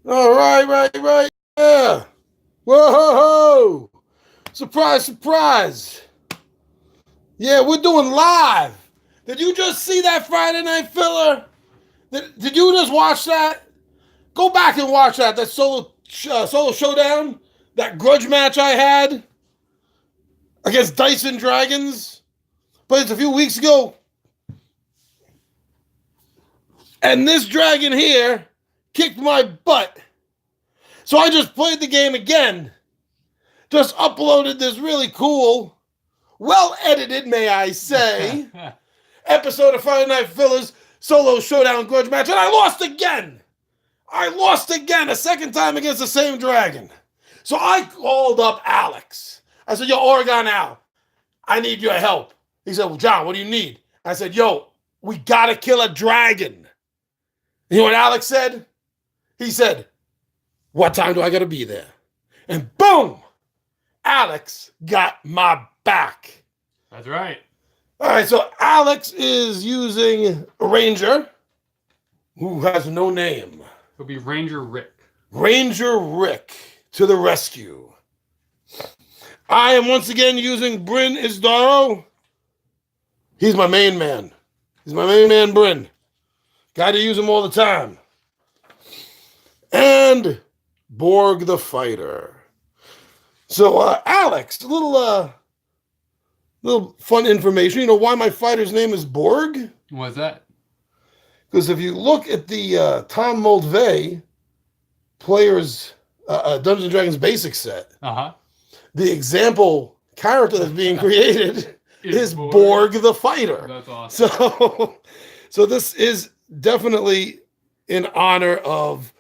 All right, right. Yeah. Whoa. Surprise, surprise. Yeah, we're doing live. Did you just see that Friday night filler? Did you just watch that? Go back and watch that. That solo showdown. That grudge match I had against Dyson Dragons. Played a few weeks ago. And this dragon here kicked my butt. So I just played the game again. Just uploaded this really cool, well edited, may I say, episode of Friday Night Fillers Solo Showdown Grudge Match, and I lost again. A second time against the same dragon. So I called up Alex. I said, yo, Oregon Al, I need your help. He said, well, John, what do you need? I said, yo, we gotta kill a dragon. You know what Alex said? He said, what time do I gotta be there? And boom! Alex got my back. That's right. All right, so Alex is using a Ranger who has no name. It'll be Ranger Rick. Ranger Rick to the rescue. I am once again using Bryn Isdaro. He's my main man. Bryn. Got to use him all the time. And Borg the Fighter. So, Alex, a little fun information. You know why my fighter's name is Borg? What's that? Because if you look at the Tom Moldvay players Dungeons & Dragons basic set, the example character that's being created is Borg the Fighter. That's awesome. So this is definitely in honor of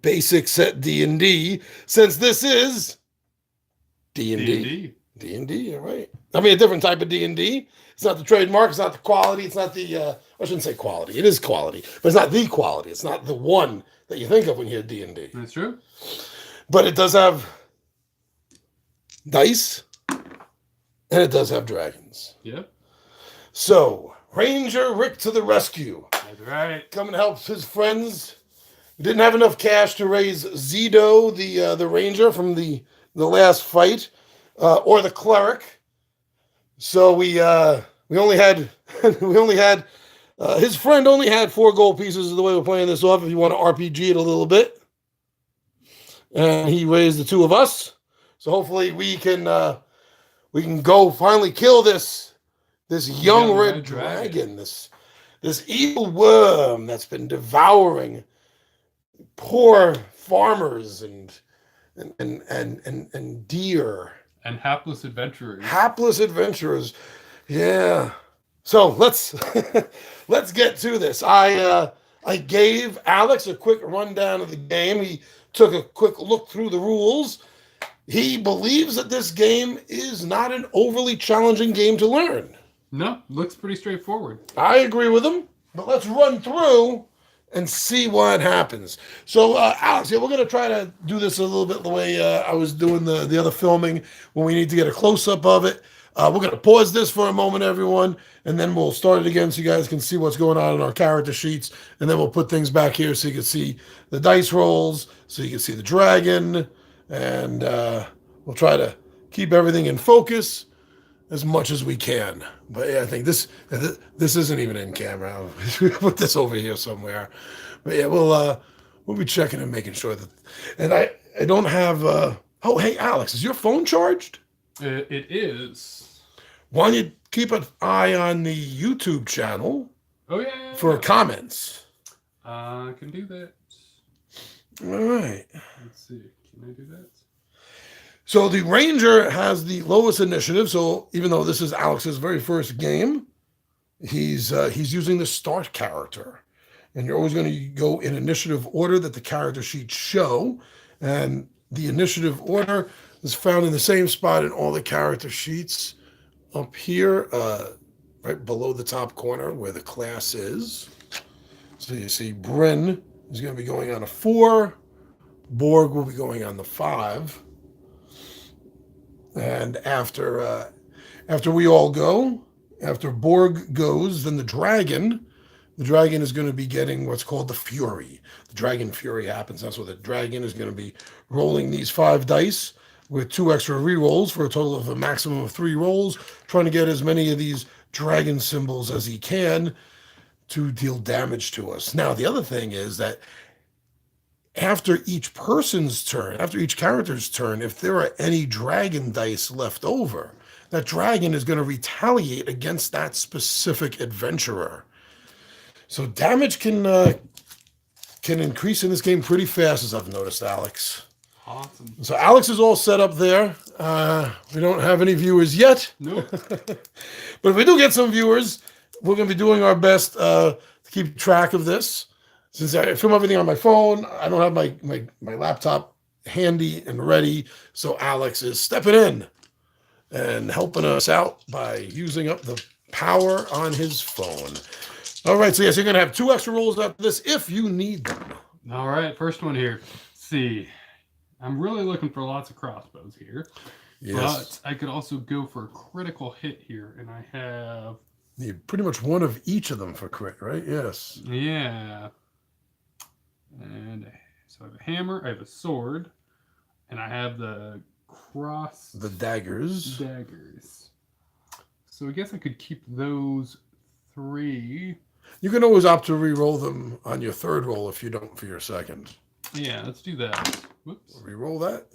basic set D&D, since this is D&D. D&D, all right. I mean, a different type of D&D. It's not the trademark. It's not the quality. It's not the, I shouldn't say quality. It is quality, but it's not the quality. It's not the one that you think of when you hear D&D. That's true. But it does have dice, and it does have dragons. Yep. So, Ranger Rick to the rescue. That's right. Coming to help his friends. We didn't have enough cash to raise Zido, the Ranger from the last fight, or the cleric. So we only had his friend only had 4 gold pieces of the way we're playing this off. If you want to RPG it a little bit, and he raised the 2 of us. So hopefully we can go finally kill this young red dragon, this evil worm that's been devouring poor farmers and deer. And hapless adventurers. Yeah. So let's get to this. I gave Alex a quick rundown of the game. He took a quick look through the rules. He believes that this game is not an overly challenging game to learn. No, looks pretty straightforward. I agree with him, but let's run through and see what happens. So, Alex, we're going to try to do this a little bit the way I was doing the other filming when we need to get a close-up of it. We're going to pause this for a moment, everyone, and then we'll start it again so you guys can see what's going on in our character sheets, and then we'll put things back here so you can see the dice rolls, so you can see the dragon, and we'll try to keep everything in focus as much as we can. But yeah, I think this isn't even in camera. We'll put this over here somewhere. But yeah, we'll be checking and making sure that. And I don't have. Oh, hey, Alex, is your phone charged? It is. Why don't you keep an eye on the YouTube channel? Oh yeah. For comments. I can do that. All right. Let's see. Can I do that? So the Ranger has the lowest initiative. So even though this is Alex's very first game, he's using the start character, and you're always going to go in initiative order that the character sheets show, and the initiative order is found in the same spot in all the character sheets up here, right below the top corner where the class is. So you see Bryn is going to be going on a 4, Borg will be going on the 5. And after we all go, after Borg goes, then the the dragon is going to be getting what's called the Fury. The Dragon Fury happens. That's where the dragon is going to be rolling these 5 dice with 2 extra re-rolls for a total of a maximum of 3 rolls, trying to get as many of these dragon symbols as he can to deal damage to us. Now, the other thing is that after each person's turn, after each character's turn, if there are any dragon dice left over, that dragon is going to retaliate against that specific adventurer. So damage can increase in this game pretty fast, as I've noticed, Alex. Awesome. So Alex is all set up there. We don't have any viewers yet. Nope. But if we do get some viewers, we're going to be doing our best to keep track of this. Since I film everything on my phone, I don't have my laptop handy and ready. So Alex is stepping in and helping us out by using up the power on his phone. All right, so yes, you're going to have 2 extra rolls after this if you need them. All right, first one here. Let's see. I'm really looking for lots of crossbows here. Yes. But I could also go for a critical hit here, and I have... Pretty much one of each of them for crit, right? Yes. Yeah. And so I have a hammer, I have a sword, and I have the The daggers. So I guess I could keep those 3. You can always opt to re-roll them on your 3rd roll if you don't for your 2nd. Yeah, let's do that. Whoops. Re-roll that.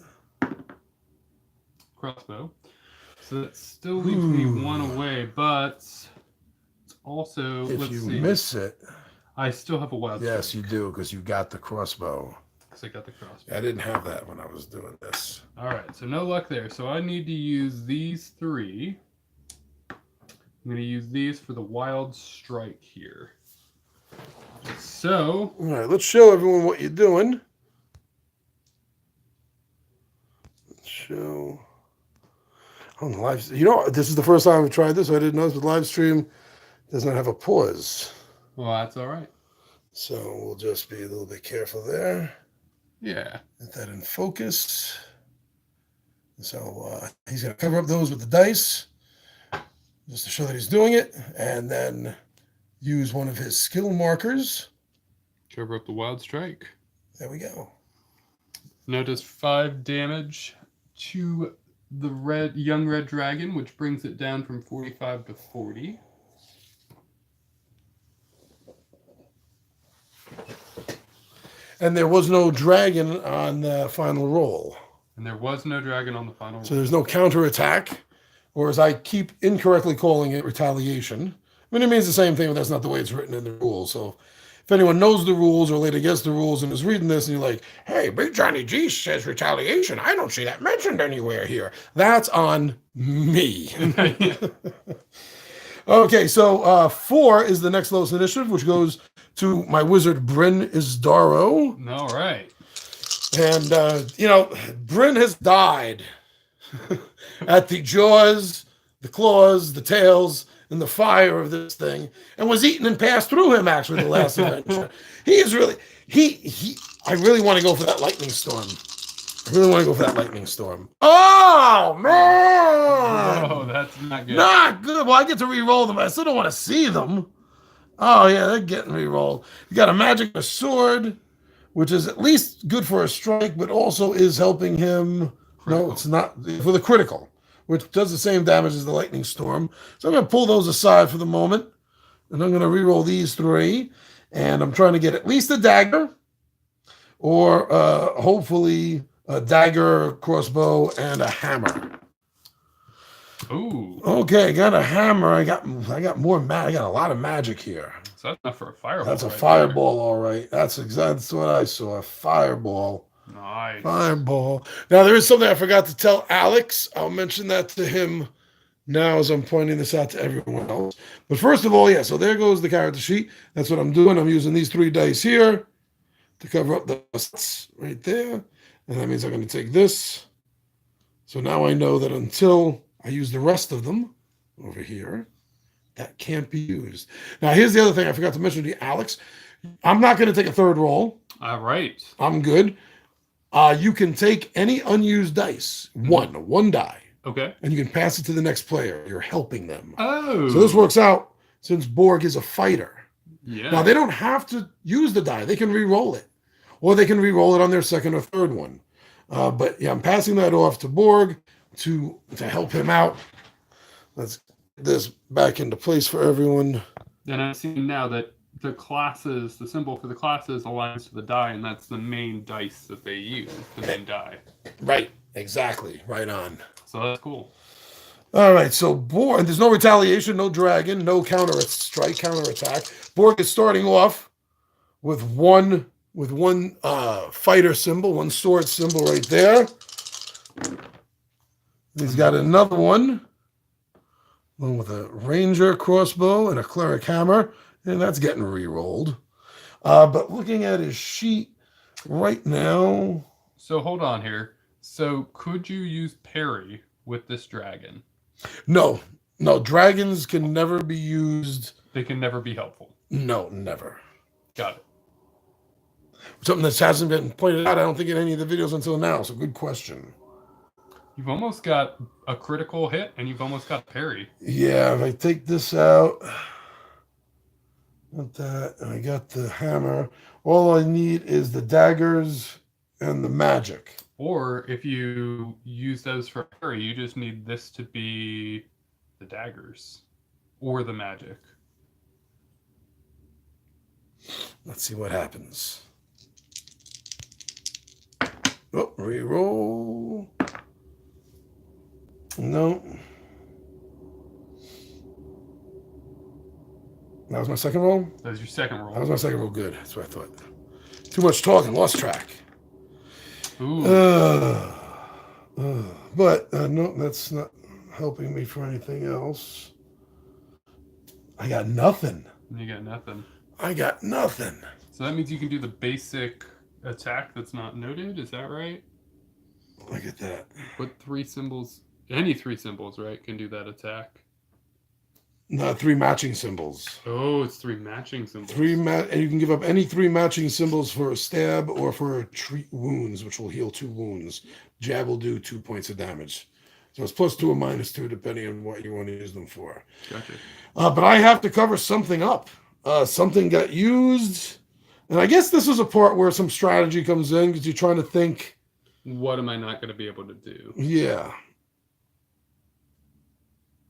Crossbow. So that still leaves me 1 away, but it's also... If let's you see. miss it... I still have a wild Yes, strike. you do, because you got the crossbow. Because I got the crossbow. I didn't have that when I was doing this. All right, so no luck there. So I need to use these 3. I'm going to use these for the wild strike here. So... All right, let's show everyone what you're doing. Let's show... On the live... You know, this is the first time I've tried this. So I didn't notice, but live stream does not have a pause. Well, that's all right. So we'll just be a little bit careful there. Yeah. Get that in focus. So he's going to cover up those with the dice just to show that he's doing it. And then use one of his skill markers. Cover up the wild strike. There we go. Now does 5 damage to the young red dragon, which brings it down from 45 to 40. And there was no dragon on the final roll. And there was no dragon on the final So there's no counterattack, or as I keep incorrectly calling it, retaliation. I mean, it means the same thing, but that's not the way it's written in the rules. So if anyone knows the rules or later gets the rules and is reading this and you're like, hey, Big Johnny G says retaliation. I don't see that mentioned anywhere here. That's on me. Okay, so 4 is the next lowest initiative, which goes to my wizard, Bryn Isdaro. All right. And, Bryn has died at the jaws, the claws, the tails, and the fire of this thing, and was eaten and passed through him, actually, the last adventure. He is really, I really want to go for that lightning storm. Oh, man! Oh, that's not good. Not good. Well, I get to re-roll them. I still don't want to see them. Oh, yeah, they're getting re-rolled. You got a magic a sword, which is at least good for a strike, but also is helping him. Critical. No, it's not. For the critical, which does the same damage as the lightning storm. So I'm going to pull those aside for the moment, and I'm going to re-roll these 3. And I'm trying to get at least a dagger, or hopefully a dagger, crossbow, and a hammer. Ooh. Okay, I got a hammer. I got more I got a lot of magic here. So that's not for a fireball. That's a right fireball, there. All right. That's what I saw. A fireball. Nice. Fireball. Now there is something I forgot to tell Alex. I'll mention that to him now as I'm pointing this out to everyone else. But first of all, yeah. So there goes the character sheet. That's what I'm doing. I'm using these 3 dice here to cover up the sets right there. And that means I'm going to take this. So now I know that until I use the rest of them over here, that can't be used. Now, here's the other thing I forgot to mention to you, Alex. I'm not going to take a 3rd roll. All right. I'm good. You can take any unused dice, one die. Okay. And you can pass it to the next player. You're helping them. Oh. So this works out since Borg is a fighter. Yeah. Now, they don't have to use the die. They can re-roll it. Or they can re-roll it on their second or third one. But yeah, I'm passing that off to Borg to help him out. Let's get this back into place for everyone. And I'm seeing now that the symbol for the classes aligns to the die, and that's the main dice that they use, the main die. Right, exactly. Right on. So that's cool. All right, so Borg, there's no retaliation, no dragon, no counter-strike, counter-attack. Borg is starting off with one fighter symbol, one sword symbol right there. He's got another one with a ranger crossbow and a cleric hammer, and that's getting re-rolled. But looking at his sheet right now... So hold on here. So could you use parry with this dragon? No, dragons can never be used. They can never be helpful. No, never. Got it. Something that hasn't been pointed out, I don't think, in any of the videos until now. So good question. You've almost got a critical hit, and you've almost got parry. Yeah, if I take this out, got that, and I got the hammer. All I need is the daggers and the magic. Or if you use those for parry, you just need this to be the daggers or the magic. Let's see what happens. Oh, reroll. No. That was my second roll? That was your second roll. That was my second roll. Good. That's what I thought. Too much talking. Lost track. Ooh. But no, that's not helping me for anything else. I got nothing. You got nothing. I got nothing. So that means you can do the basic attack that's not noted. Is that right? Look at that. What three symbols? Any three symbols, right, can do that attack. No, 3 matching symbols. Oh, it's 3 matching symbols. And you can give up any 3 matching symbols for a stab or for a treat wounds, which will heal 2 wounds. Jab will do 2 points of damage. So it's +2 or -2, depending on what you want to use them for. Gotcha. But I have to cover something up. Something got used. And I guess this is a part where some strategy comes in because you're trying to think. What am I not going to be able to do? Yeah.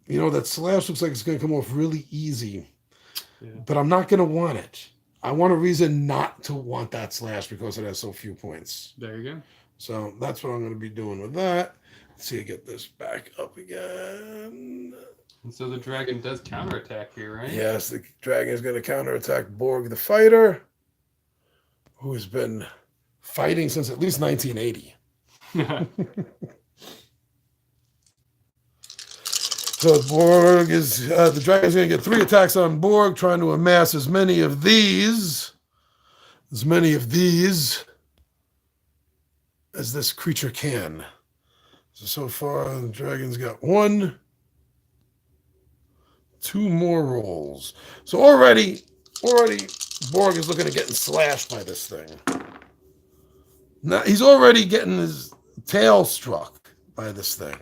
You know, that slash looks like it's going to come off really easy. Yeah. But I'm not going to want it. I want a reason not to want that slash because it has so few points. There you go. So that's what I'm going to be doing with that. Let's see, I get this back up again. And so the dragon does counterattack here, right? Yes, the dragon is going to counterattack Borg the fighter, who has been fighting since at least 1980. So Borg is, the dragon's going to get 3 attacks on Borg, trying to amass as many of these as this creature can. So far, the dragon's got 1, 2 more rolls. So already Borg is looking at getting slashed by this thing. Now he's already getting his tail struck by this thing.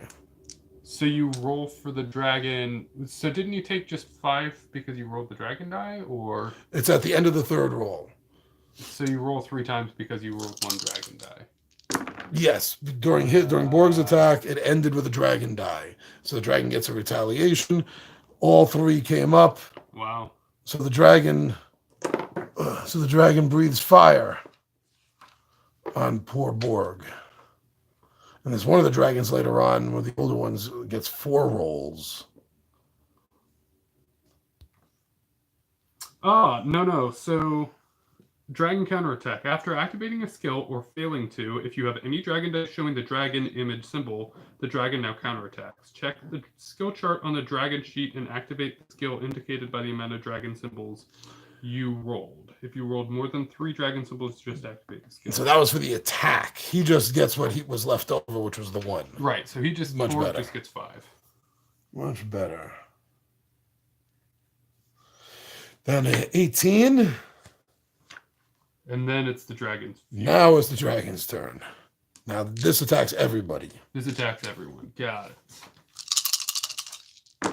So you roll for the dragon. So didn't you take just 5 because you rolled the dragon die, or? It's at the end of the 3rd roll. So you roll 3 times because you rolled 1 dragon die. Yes, during Borg's attack, it ended with a dragon die. So the dragon gets a retaliation. All 3 came up. Wow. So the dragon breathes fire on poor Borg. And there's one of the dragons later on, one of the older ones, gets 4 rolls. No. So, dragon counterattack. After activating a skill or failing to, if you have any dragon dice showing the dragon image symbol, the dragon now counterattacks. Check the skill chart on the dragon sheet and activate the skill indicated by the amount of dragon symbols you rolled. If you rolled more than 3 dragon symbols, just activate the skill. So that was for the attack. He just gets what was left over, which was the 1. Right. So he just just gets 5. Much better. Down to 18. And then it's the dragon's. Now it's the dragon's turn. Now this attacks everybody. This attacks everyone. Got it.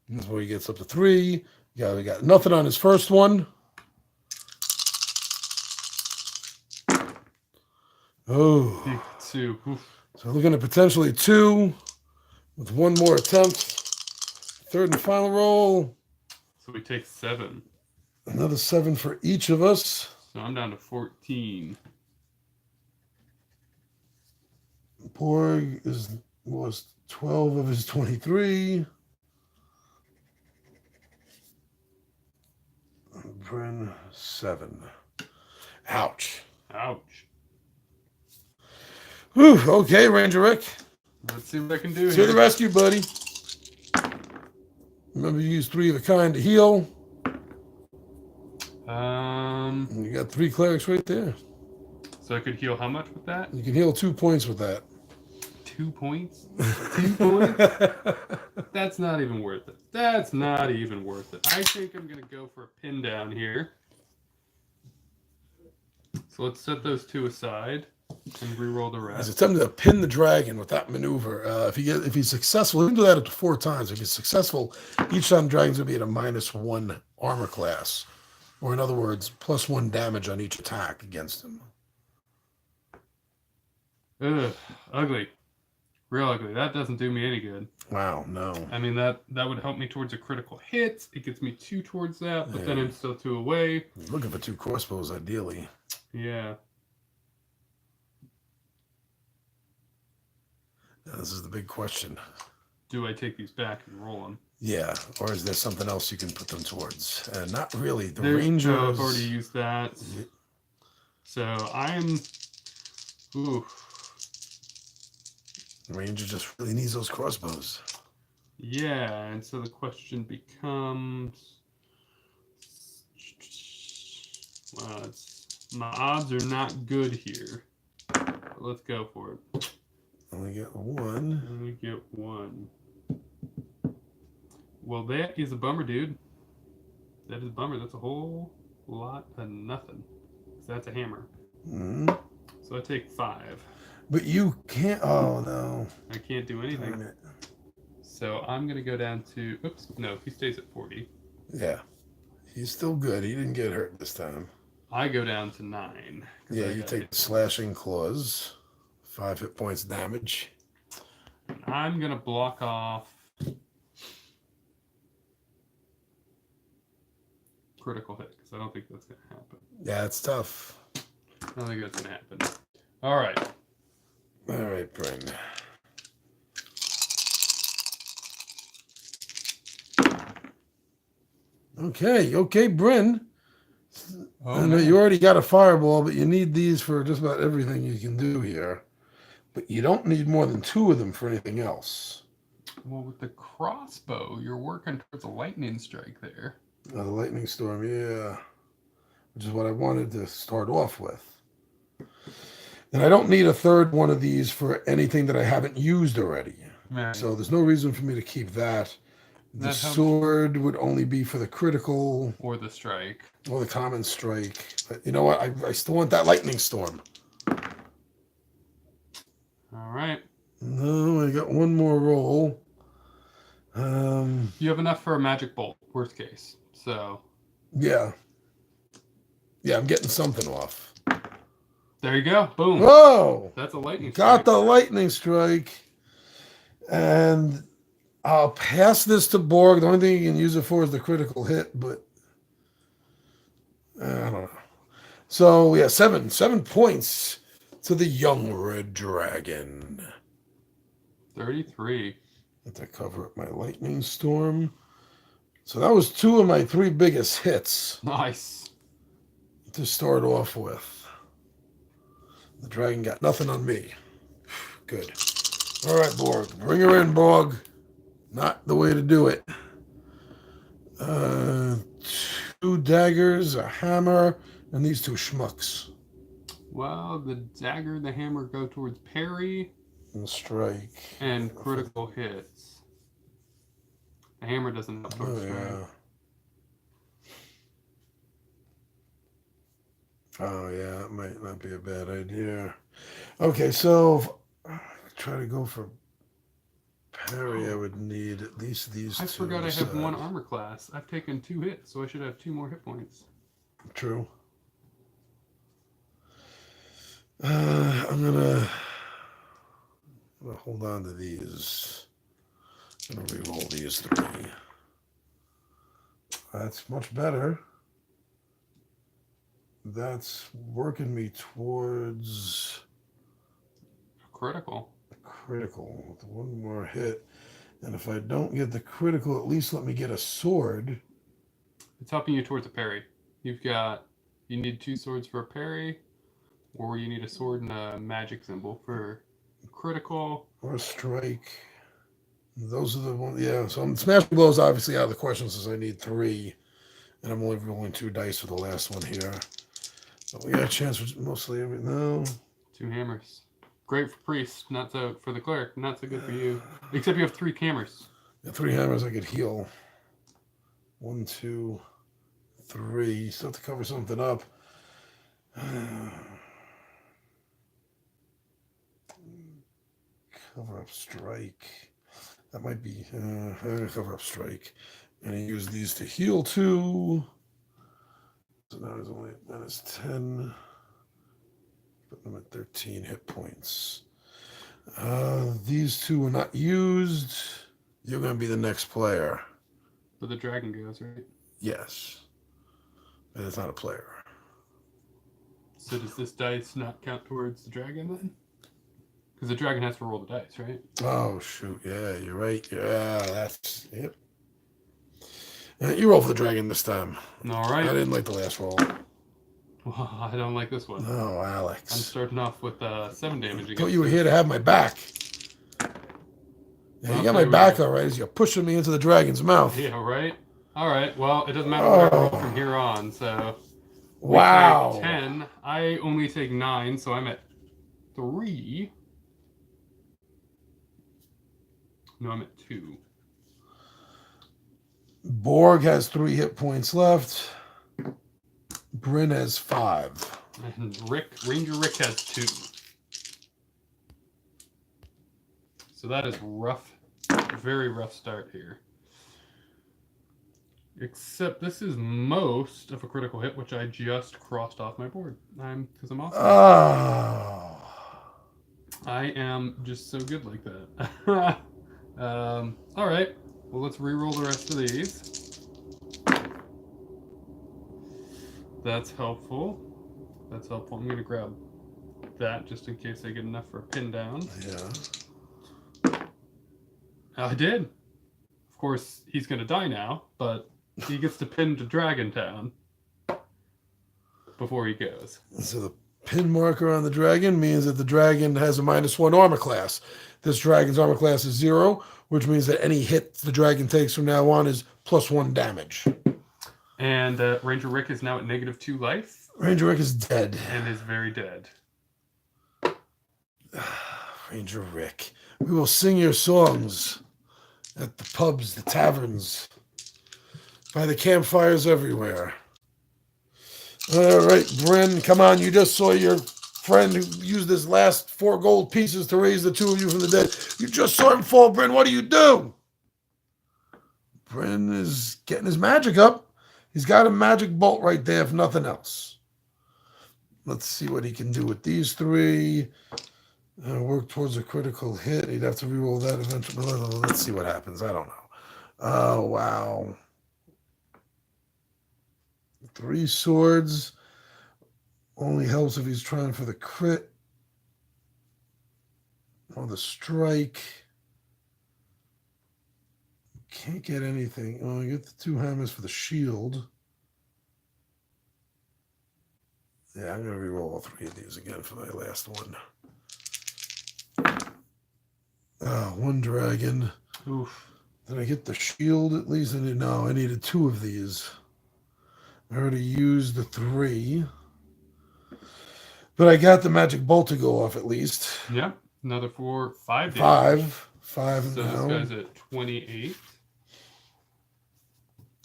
That's where he gets up to 3. Yeah, we got nothing on his first one. Oh. Big 2. Oof. So looking at potentially 2 with one more attempt. Third and final roll. So we take 7. Another 7 for each of us. So I'm down to 14. Borg was 12 of his 23. Bryn 7. Ouch. Ouch. Whew, okay, Ranger Rick. Let's see what I can do To here. the rescue, buddy. Remember, you use 3 of a kind to heal. And you got 3 clerics right there. So I could heal how much with that? You can heal 2 points with that. 2 points? 2 points? That's not even worth it. That's not even worth it. I think I'm going to go for a pin down here. So let's set those 2 aside and re-roll the He's rest. attempting to pin the dragon with that maneuver. If he's successful, he can do that up to 4 times. If he's successful, each time the dragon's going to be at a -1 armor class. Or in other words, +1 damage on each attack against him. Ugh, ugly. Real ugly. That doesn't do me any good. Wow, no. I mean, that would help me towards a critical hit. It gets me 2 towards that, but then I'm still 2 away. He's looking for 2 crossbows, ideally. Yeah. This is the big question. Do I take these back and roll them? Yeah, or is there something else you can put them towards? Not really. The There, Rangers... no, I've already used that. So I'm... Ooh. The Ranger just really needs those crossbows. Yeah, and so the question becomes... Well, my odds are not good here. But let's go for it. Only get 1. Only get 1. Well, that is a bummer, dude. That is a bummer. That's a whole lot of nothing. So that's a hammer. Mm-hmm. So I take 5. But you can't... Oh, no. I can't do anything. So I'm going to go down to... Oops. No, he stays at 40. Yeah. He's still good. He didn't get hurt this time. I go down to 9. Yeah, you take slashing claws. 5 hit points damage. And I'm going to block off... critical hit, because I don't think that's going to happen. Yeah, it's tough. I don't think that's going to happen. All right. All right, Bryn. Okay, Bryn. I know you already got a fireball, but you need these for just about everything you can do here. But you don't need more than 2 of them for anything else. Well, with the crossbow, you're working towards a lightning strike there. The lightning storm, yeah. Which is what I wanted to start off with. And I don't need a 3rd one of these for anything that I haven't used already. Right. So there's no reason for me to keep that. The sword would only be for the critical. Or the strike. Or the common strike. But you know what? I still want that lightning storm. All right. No, I got 1 more roll. You have enough for a magic bolt, worst case. So. Yeah. Yeah, I'm getting something off. There you go. Boom. Whoa! That's a lightning strike. Got the lightning strike. And I'll pass this to Borg. The only thing you can use it for is the critical hit, but I don't know. So, yeah, 7 points to the young red dragon. 33. Let that cover up my lightning storm. So that was 2 of my 3 biggest hits. Nice. To start off with. The dragon got nothing on me. Good. All right, Borg. Bring her in, Borg. Not the way to do it. 2 daggers, a hammer, and these 2 schmucks. Well, the dagger and the hammer go towards parry. And strike. And critical hits. The hammer doesn't help towards strike. Yeah. Oh, yeah, that might not be a bad idea. Okay, so try to go for parry, I would need at least these I two. forgot I to have one decide. armor class. I've taken 2 hits, so I should have 2 more hit points. True. I'm gonna hold on to these. I'm gonna reroll these 3. That's much better. That's working me towards Critical. critical with 1 more hit. And if I don't get the critical, at least let me get a sword. It's helping you towards a parry. You need 2 swords for a parry, or you need a sword and a magic symbol for critical. Or a strike. Those are the ones, yeah. So I'm smashing blows obviously out of the question since I need 3. And I'm only rolling 2 dice for the last one here. But we got a chance for mostly every no. 2 hammers. Great for priest, not so for the cleric, not so good for you. Except you have 3 hammers. Yeah, 3 hammers I could heal. 1, 2, 3. You still have to cover something up. Cover up strike. That might be cover up strike. And I use these to heal 2. So now it's only minus 10. Put them at 13 hit points. These 2 are not used. You're going to be the next player. But the dragon goes, right? Yes. And it's not a player. So does this dice not count towards the dragon then? Because the dragon has to roll the dice, right? Oh, shoot. Yeah, you're right. Yeah, that's... Yep. You roll for the dragon this time. All right. I didn't like the last roll. Well, I don't like this one. Oh, Alex. I'm starting off with 7 damage against Thought you were here to have my back. Yeah, you got my back all right as you're pushing me into the dragon's mouth. Yeah, right? All right. Well, it doesn't matter what I roll from here on, so... Wow. 10. I only take 9, so I'm at 3. No, I'm at 2. Borg has 3 hit points left. Bryn has 5. And Ranger Rick has 2. So that is rough. Very rough start here. Except this is most of a critical hit, which I just crossed off my board. Because I'm awesome. Oh. I am just so good like that. All right. Well, let's re-roll the rest of these. That's helpful. That's helpful. I'm going to grab that just in case I get enough for a pin down. Yeah. I did. Of course, he's going to die now, but he gets to pin to Dragon Town before he goes. So the pin marker on the dragon means that the dragon has a -1 armor class. This dragon's armor class is 0, which means that any hit the dragon takes from now on is +1 damage. And Ranger Rick is now at -2 life. Ranger Rick is dead. And is very dead. Ranger Rick. We will sing your songs at the pubs, the taverns, by the campfires everywhere. All right, Bryn, come on. You just saw your friend who used his last 4 gold pieces to raise the 2 of you from the dead. You just saw him fall, Bryn. What do you do? Bryn is getting his magic up. He's got a magic bolt right there, if nothing else. Let's see what he can do with these 3. Work towards a critical hit. He'd have to reroll that eventually. Let's see what happens. I don't know. Oh, wow. 3 swords. Only helps if he's trying for the crit. Or the strike. Can't get anything. Oh, you get the 2 hammers for the shield. Yeah, I'm going to reroll all 3 of these again for my last one. 1 dragon. Oof. Did I get the shield at least? No, I needed 2 of these. I already used the 3. But I got the magic bolt to go off at least. Yeah, another 4, 5 damage. 5 so now. this guy's at 28.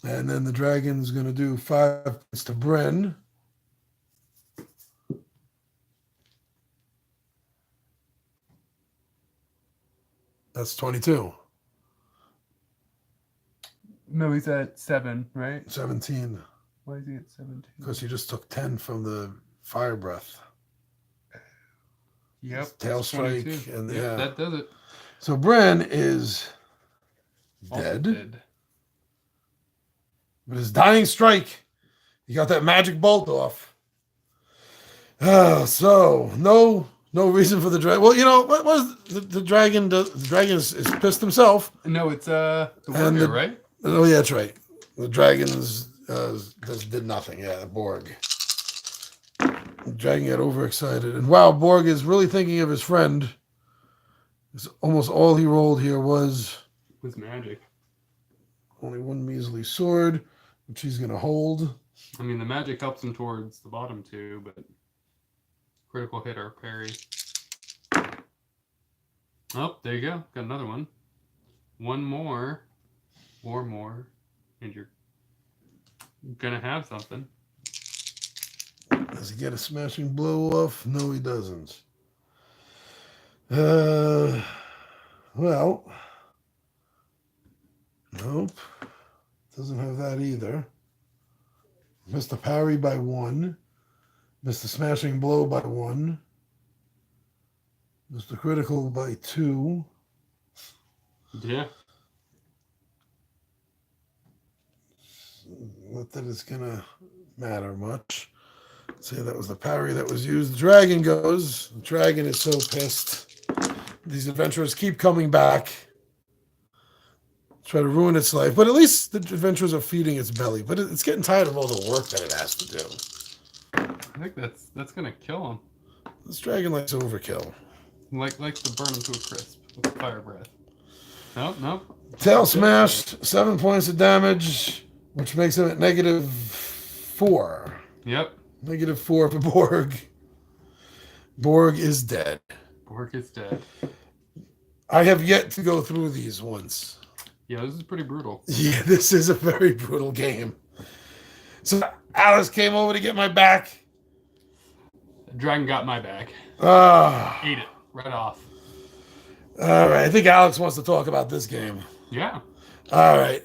And then the dragon's going to do 5 points to Bryn. That's 22. No, he's at 7, right? 17. Why is he at 17? Because he just took 10 from the fire breath. Yep. Tail that's strike. 22. And Yep, yeah. that does it. So Bren is Also dead. But his dying strike, he got that magic bolt off. So no reason for the dragon. Well, you know what was the dragon? The dragon is pissed himself. No, it's the warrior, right? Oh yeah, that's right. The dragon just did nothing. Yeah, the Borg. The dragon got overexcited, and wow, Borg is really thinking of his friend. It's almost all he rolled here was magic. only one measly sword, which he's gonna hold. I mean, the magic helps him towards the bottom two, but critical hit or parry. Oh, there you go. Got another one. One more or more, and you're gonna have something. Does he get a smashing blow off? No, he doesn't. Well, nope. Doesn't have that either. Missed the parry by 1. Missed the smashing blow by 1. Missed the critical by 2. Yeah. Not that it's gonna matter much. Say that was the parry that was used. The dragon goes. The dragon is so pissed. These adventurers keep coming back. Try to ruin its life. But at least the adventurers are feeding its belly. But it's getting tired of all the work that it has to do. I think that's gonna kill him. This dragon likes overkill. Likes to burn him to a crisp with fire breath. Nope. Tail smashed, 7 points of damage, which makes him at -4. Yep. -4 for Borg. Borg is dead. Borg is dead. I have yet to go through these once. Yeah, this is pretty brutal. Yeah, this is a very brutal game. So Alice came over to get my back. The dragon got my back. Ate it right off. All right. I think Alex wants to talk about this game. Yeah. All right.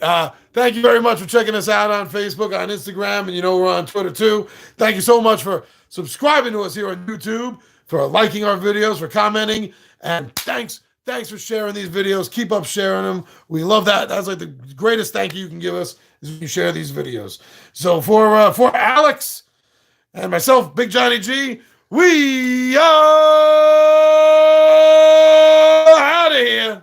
Thank you very much for checking us out on Facebook, on Instagram, and we're on Twitter too. Thank you so much for subscribing to us here on YouTube, for liking our videos, for commenting, and thanks for sharing these videos. Keep up sharing them. We love that. That's like the greatest thank you can give us is when you share these videos. So for Alex and myself, Big Johnny G, we are out of here.